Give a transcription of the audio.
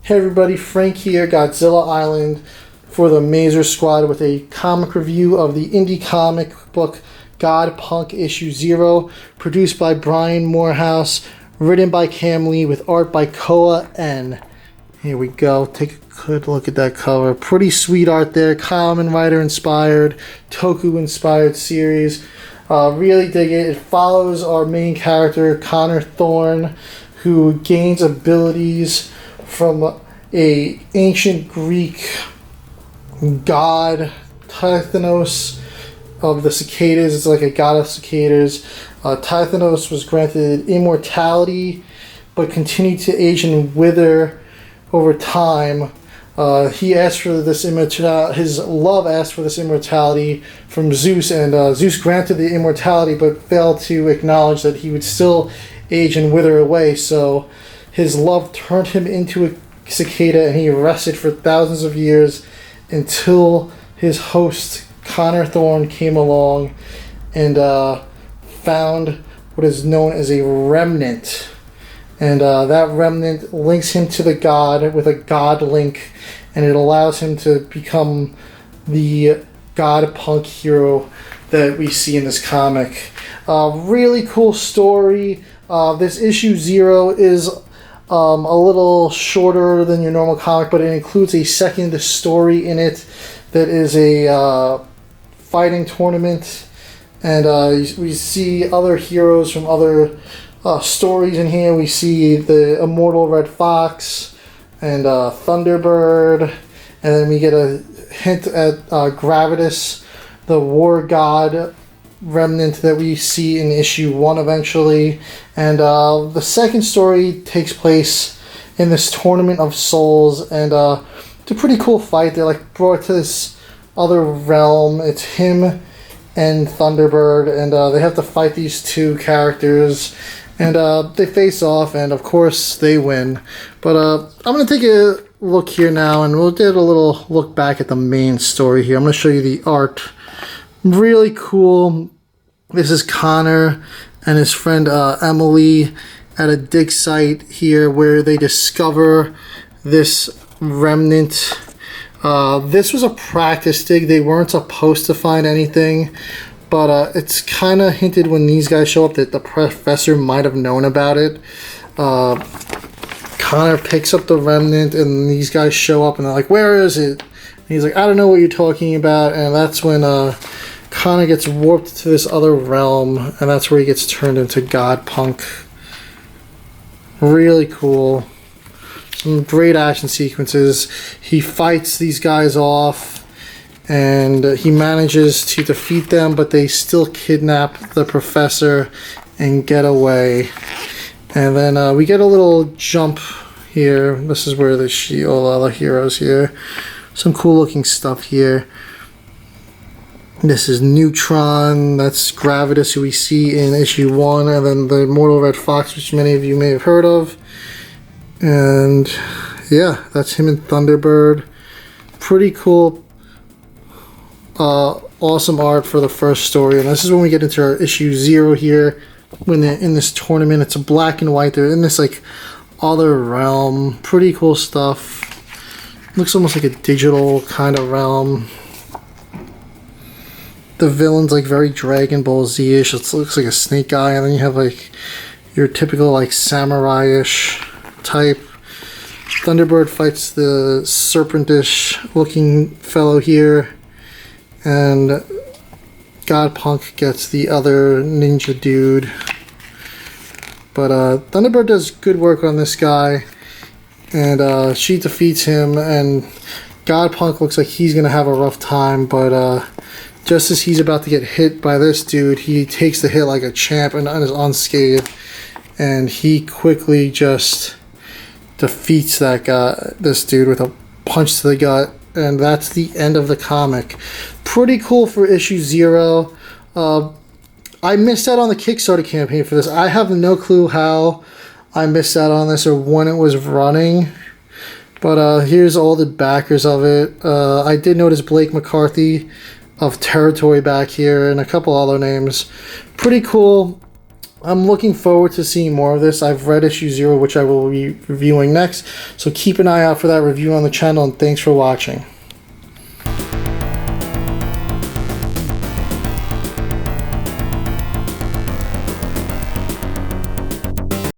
Hey everybody, Frank here, Godzilla Island for the Mazer Squad with a comic review of the indie comic book GodPunk issue 0, produced by Brian Morehouse, written by Cam Lee with art by Koha N. Here we go, take a good look at that cover. Pretty sweet art there, Kamen Rider inspired, Toku inspired series. Really dig it. It follows our main character, Connor Thorne, who gains abilities from a ancient Greek god, Tithonus of the cicadas. It's like a god of cicadas. Tithonus was granted immortality, but continued to age and wither over time. He asked for this immortality. His love asked for this immortality from Zeus, and Zeus granted the immortality, but failed to acknowledge that he would still age and wither away. So his love turned him into a cicada, and he rested for thousands of years until his host Connor Thorne came along and found what is known as a remnant, and that remnant links him to the god with a god link, and it allows him to become the GodPunk hero that we see in this comic. Really cool story. This issue 0 is a little shorter than your normal comic, but it includes a second story in it that is a fighting tournament, and we see other heroes from other stories in here. We see the immortal Red Fox and Thunderbird, and then we get a hint at Gravitas, the war god remnant that we see in issue 1 eventually. And the second story takes place in this tournament of souls, and it's a pretty cool fight. They're like brought to this other realm. It's him and Thunderbird, and they have to fight these two characters, and they face off, and of course they win. But I'm going to take a look here now, and we'll get a little look back at the main story here. I'm going to show you the art. Really cool. This is Connor and his friend Emily at a dig site here where they discover this remnant. This was a practice dig. They weren't supposed to find anything, but it's kind of hinted when these guys show up that the professor might have known about it. Connor picks up the remnant, and these guys show up, and they're like, "Where is it?" And he's like, "I don't know what you're talking about." And that's when Connor gets warped to this other realm, and that's where he gets turned into GodPunk. Really cool. Some great action sequences. He fights these guys off, and he manages to defeat them, but they still kidnap the professor and get away. And then we get a little jump here. This is where they see all the other heroes here. Some cool looking stuff here. This is Neutron, that's Gravitas, who we see in issue 1, and then the Immortal Red Fox, which many of you may have heard of. And yeah, that's him and Thunderbird. Pretty cool, awesome art for the first story. And this is when we get into our issue 0 here, when they're in this tournament. It's a black and white, they're in this like other realm. Pretty cool stuff. Looks almost like a digital kind of realm. The villain's like very Dragon Ball Z-ish. It looks like a snake guy, and then you have like your typical like samurai-ish type. Thunderbird fights the serpentish looking fellow here, and GodPunk gets the other ninja dude. But Thunderbird does good work on this guy, and she defeats him, and GodPunk looks like he's gonna have a rough time, but just as he's about to get hit by this dude, he takes the hit like a champ and is unscathed, and he quickly just defeats that guy, this dude, with a punch to the gut, and that's the end of the comic. Pretty cool for issue 0. I missed out on the Kickstarter campaign for this. I have no clue how I missed out on this or when it was running, but here's all the backers of it. I did notice Blake McCarthy of Territory back here, and a couple other names. Pretty cool. I'm looking forward to seeing more of this. I've read issue 0, which I will be reviewing next. So keep an eye out for that review on the channel, and thanks for watching.